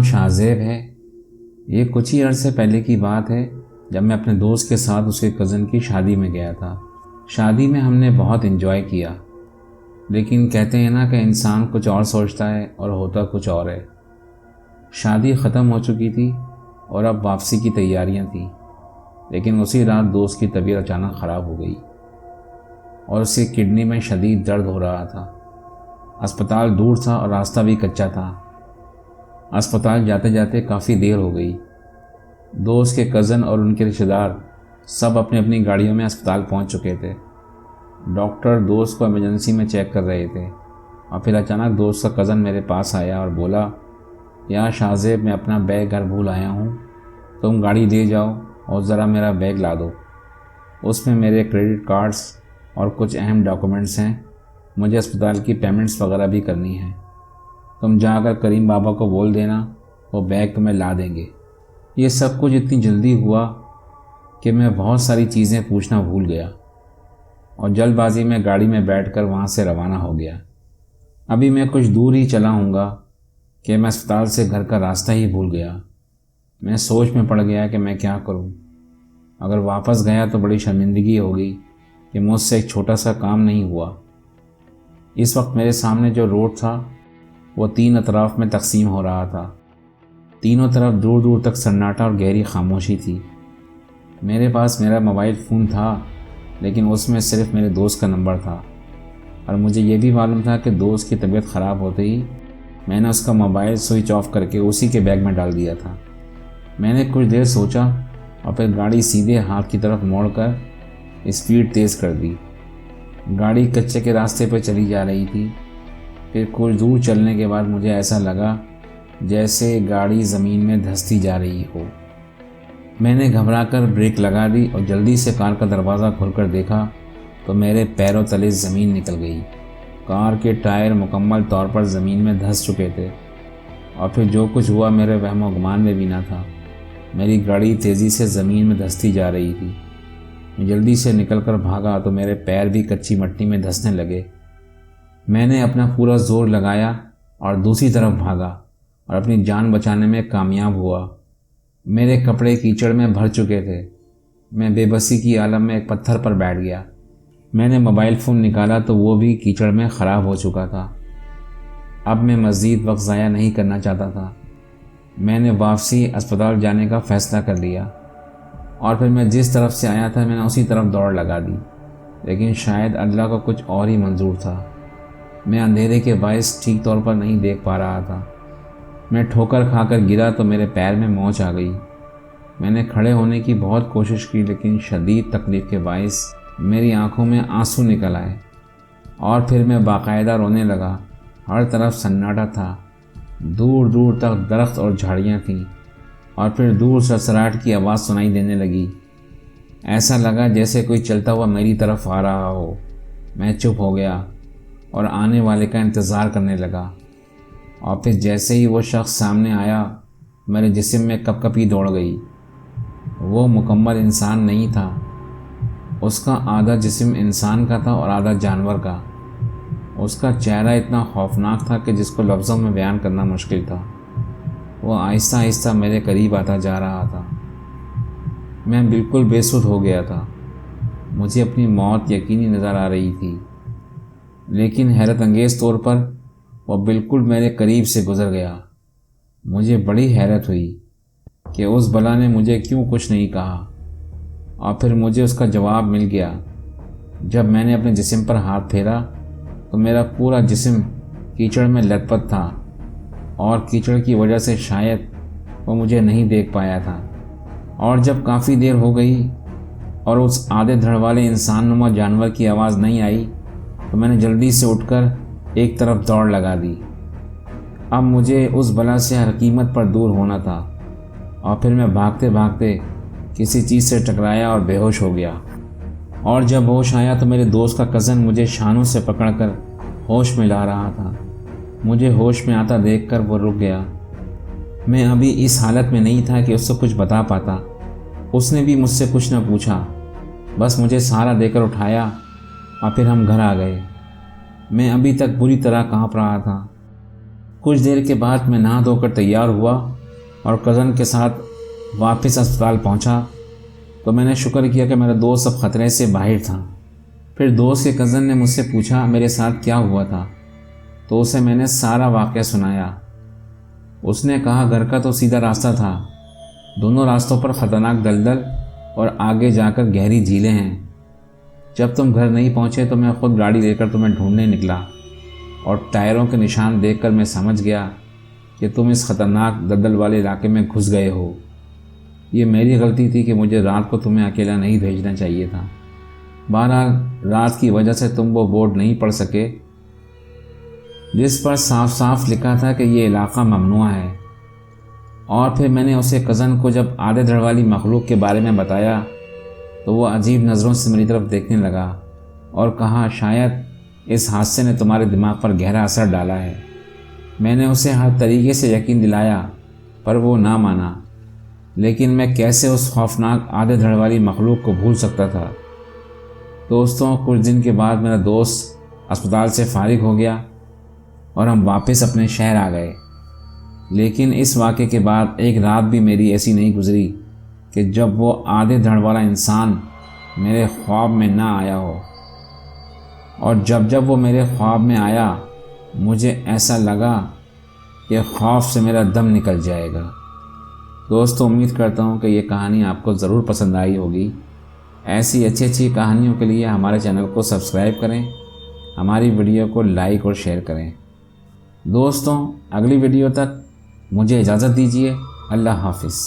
شاہزیب ہے۔ یہ کچھ ہی عرصے پہلے کی بات ہے جب میں اپنے دوست کے ساتھ اس کے کزن کی شادی میں گیا تھا۔ شادی میں ہم نے بہت انجوائے کیا، لیکن کہتے ہیں نا کہ انسان کچھ اور سوچتا ہے اور ہوتا کچھ اور ہے۔ شادی ختم ہو چکی تھی اور اب واپسی کی تیاریاں تھیں، لیکن اسی رات دوست کی طبیعت اچانک خراب ہو گئی اور اس کی کڈنی میں شدید درد ہو رہا تھا۔ اسپتال دور تھا اور راستہ بھی کچا تھا۔ اسپتال جاتے جاتے کافی دیر ہو گئی۔ دوست کے کزن اور ان کے رشتہ دار سب اپنی اپنی گاڑیوں میں اسپتال پہنچ چکے تھے۔ ڈاکٹر دوست کو ایمرجنسی میں چیک کر رہے تھے اور پھر اچانک دوست کا کزن میرے پاس آیا اور بولا، یار شاہزیب، میں اپنا بیگ گھر بھول آیا ہوں، تم گاڑی لے جاؤ اور ذرا میرا بیگ لا دو۔ اس میں میرے کریڈٹ کارڈز اور کچھ اہم ڈاکومنٹس ہیں، مجھے اسپتال کی پیمنٹس وغیرہ بھی کرنی ہیں۔ تم جا کر کریم بابا کو بول دینا، وہ بیگ تمہیں لا دیں گے۔ یہ سب کچھ اتنی جلدی ہوا کہ میں بہت ساری چیزیں پوچھنا بھول گیا اور جلد بازی میں گاڑی میں بیٹھ کر وہاں سے روانہ ہو گیا۔ ابھی میں کچھ دور ہی چلا ہوں گا کہ میں اسپتال سے گھر کا راستہ ہی بھول گیا۔ میں سوچ میں پڑ گیا کہ میں کیا کروں۔ اگر واپس گیا تو بڑی شرمندگی ہوگی کہ مجھ سے ایک چھوٹا سا کام نہیں ہوا۔ اس وقت میرے سامنے جو روڈ تھا وہ 3 اطراف میں تقسیم ہو رہا تھا۔ تینوں طرف دور دور تک سناٹا اور گہری خاموشی تھی۔ میرے پاس میرا موبائل فون تھا، لیکن اس میں صرف میرے دوست کا نمبر تھا، اور مجھے یہ بھی معلوم تھا کہ دوست کی طبیعت خراب ہوتے ہی میں نے اس کا موبائل سوئچ آف کر کے اسی کے بیگ میں ڈال دیا تھا۔ میں نے کچھ دیر سوچا اور پھر گاڑی سیدھے ہاتھ کی طرف موڑ کر اسپیڈ تیز کر دی۔ گاڑی کچے کے راستے پر چلی جا رہی تھی۔ پھر کچھ دور چلنے کے بعد مجھے ایسا لگا جیسے گاڑی زمین میں دھستی جا رہی ہو۔ میں نے گھبرا کر بریک لگا دی اور جلدی سے کار کا دروازہ کھول کر دیکھا تو میرے پیروں تلے زمین نکل گئی۔ کار کے ٹائر مکمل طور پر زمین میں دھس چکے تھے، اور پھر جو کچھ ہوا میرے وہم و گمان میں بھی نہ تھا۔ میری گاڑی تیزی سے زمین میں دھستی جا رہی تھی۔ میں جلدی سے نکل کر بھاگا تو میرے پیر بھی کچی مٹی میں دھسنے لگے۔ میں نے اپنا پورا زور لگایا اور دوسری طرف بھاگا اور اپنی جان بچانے میں کامیاب ہوا۔ میرے کپڑے کیچڑ میں بھر چکے تھے۔ میں بے بسی کی عالم میں ایک پتھر پر بیٹھ گیا۔ میں نے موبائل فون نکالا تو وہ بھی کیچڑ میں خراب ہو چکا تھا۔ اب میں مزید وقت ضائع نہیں کرنا چاہتا تھا۔ میں نے واپسی اسپتال جانے کا فیصلہ کر لیا، اور پھر میں جس طرف سے آیا تھا میں نے اسی طرف دوڑ لگا دی، لیکن شاید اللہ کو کچھ اور ہی منظور تھا۔ میں اندھیرے کے باعث ٹھیک طور پر نہیں دیکھ پا رہا تھا۔ میں ٹھوکر کھا کر گرا تو میرے پیر میں موچ آ گئی۔ میں نے کھڑے ہونے کی بہت کوشش کی، لیکن شدید تکلیف کے باعث میری آنکھوں میں آنسو نکل آئے، اور پھر میں باقاعدہ رونے لگا۔ ہر طرف سناٹا تھا، دور دور تک درخت اور جھاڑیاں تھیں، اور پھر دور سرسراہٹ کی آواز سنائی دینے لگی۔ ایسا لگا جیسے کوئی چلتا ہوا میری طرف آ رہا ہو۔ میں چپ ہو گیا اور آنے والے کا انتظار کرنے لگا، اور پھر جیسے ہی وہ شخص سامنے آیا میرے جسم میں کپ کپی دوڑ گئی۔ وہ مکمل انسان نہیں تھا۔ اس کا آدھا جسم انسان کا تھا اور آدھا جانور کا۔ اس کا چہرہ اتنا خوفناک تھا کہ جس کو لفظوں میں بیان کرنا مشکل تھا۔ وہ آہستہ آہستہ میرے قریب آتا جا رہا تھا۔ میں بالکل بے سدھ ہو گیا تھا۔ مجھے اپنی موت یقینی نظر آ رہی تھی، لیکن حیرت انگیز طور پر وہ بالکل میرے قریب سے گزر گیا۔ مجھے بڑی حیرت ہوئی کہ اس بلا نے مجھے کیوں کچھ نہیں کہا، اور پھر مجھے اس کا جواب مل گیا۔ جب میں نے اپنے جسم پر ہاتھ پھیرا تو میرا پورا جسم کیچڑ میں لت پت تھا، اور کیچڑ کی وجہ سے شاید وہ مجھے نہیں دیکھ پایا تھا۔ اور جب کافی دیر ہو گئی اور اس آدھے دھڑ والے انسان نما جانور کی آواز نہیں آئی تو میں نے جلدی سے اٹھ کر ایک طرف دوڑ لگا دی۔ اب مجھے اس بلا سے ہر قیمت پر دور ہونا تھا، اور پھر میں بھاگتے بھاگتے کسی چیز سے ٹکرایا اور بے ہوش ہو گیا۔ اور جب ہوش آیا تو میرے دوست کا کزن مجھے شانوں سے پکڑ کر ہوش میں لا رہا تھا۔ مجھے ہوش میں آتا دیکھ کر وہ رک گیا۔ میں ابھی اس حالت میں نہیں تھا کہ اس سے کچھ بتا پاتا۔ اس نے بھی مجھ سے کچھ نہ پوچھا، بس مجھے سہارا دے کر اٹھایا، اور پھر ہم گھر آ گئے۔ میں ابھی تک بری طرح کانپ رہا تھا۔ کچھ دیر کے بعد میں نہا دھو کر تیار ہوا اور کزن کے ساتھ واپس اسپتال پہنچا تو میں نے شکر کیا کہ میرا دوست اب خطرے سے باہر تھا۔ پھر دوست کے کزن نے مجھ سے پوچھا میرے ساتھ کیا ہوا تھا، تو اسے میں نے سارا واقعہ سنایا۔ اس نے کہا گھر کا تو سیدھا راستہ تھا، دونوں راستوں پر خطرناک دلدل اور آگے جا کر گہری جھیلیں ہیں۔ جب تم گھر نہیں پہنچے تو میں خود گاڑی لے کر تمہیں ڈھونڈنے نکلا، اور ٹائروں کے نشان دیکھ کر میں سمجھ گیا کہ تم اس خطرناک دلدل والے علاقے میں گھس گئے ہو۔ یہ میری غلطی تھی کہ مجھے رات کو تمہیں اکیلا نہیں بھیجنا چاہیے تھا۔ بہرحال رات کی وجہ سے تم وہ بورڈ نہیں پڑھ سکے جس پر صاف صاف لکھا تھا کہ یہ علاقہ ممنوع ہے۔ اور پھر میں نے اسے کزن کو جب آدھے دھڑ والی مخلوق کے بارے میں بتایا تو وہ عجیب نظروں سے میری طرف دیکھنے لگا اور کہا شاید اس حادثے نے تمہارے دماغ پر گہرا اثر ڈالا ہے۔ میں نے اسے ہر طریقے سے یقین دلایا پر وہ نہ مانا، لیکن میں کیسے اس خوفناک آدھے دھڑ والی مخلوق کو بھول سکتا تھا۔ دوستوں، کچھ دن کے بعد میرا دوست اسپتال سے فارغ ہو گیا اور ہم واپس اپنے شہر آ گئے، لیکن اس واقعے کے بعد ایک رات بھی میری ایسی نہیں گزری کہ جب وہ آدھے دھڑ والا انسان میرے خواب میں نہ آیا ہو، اور جب وہ میرے خواب میں آیا مجھے ایسا لگا کہ خوف سے میرا دم نکل جائے گا۔ دوستو، امید کرتا ہوں کہ یہ کہانی آپ کو ضرور پسند آئی ہوگی۔ ایسی اچھی کہانیوں کے لیے ہمارے چینل کو سبسکرائب کریں، ہماری ویڈیو کو لائک اور شیئر کریں۔ دوستوں، اگلی ویڈیو تک مجھے اجازت دیجیے۔ اللہ حافظ۔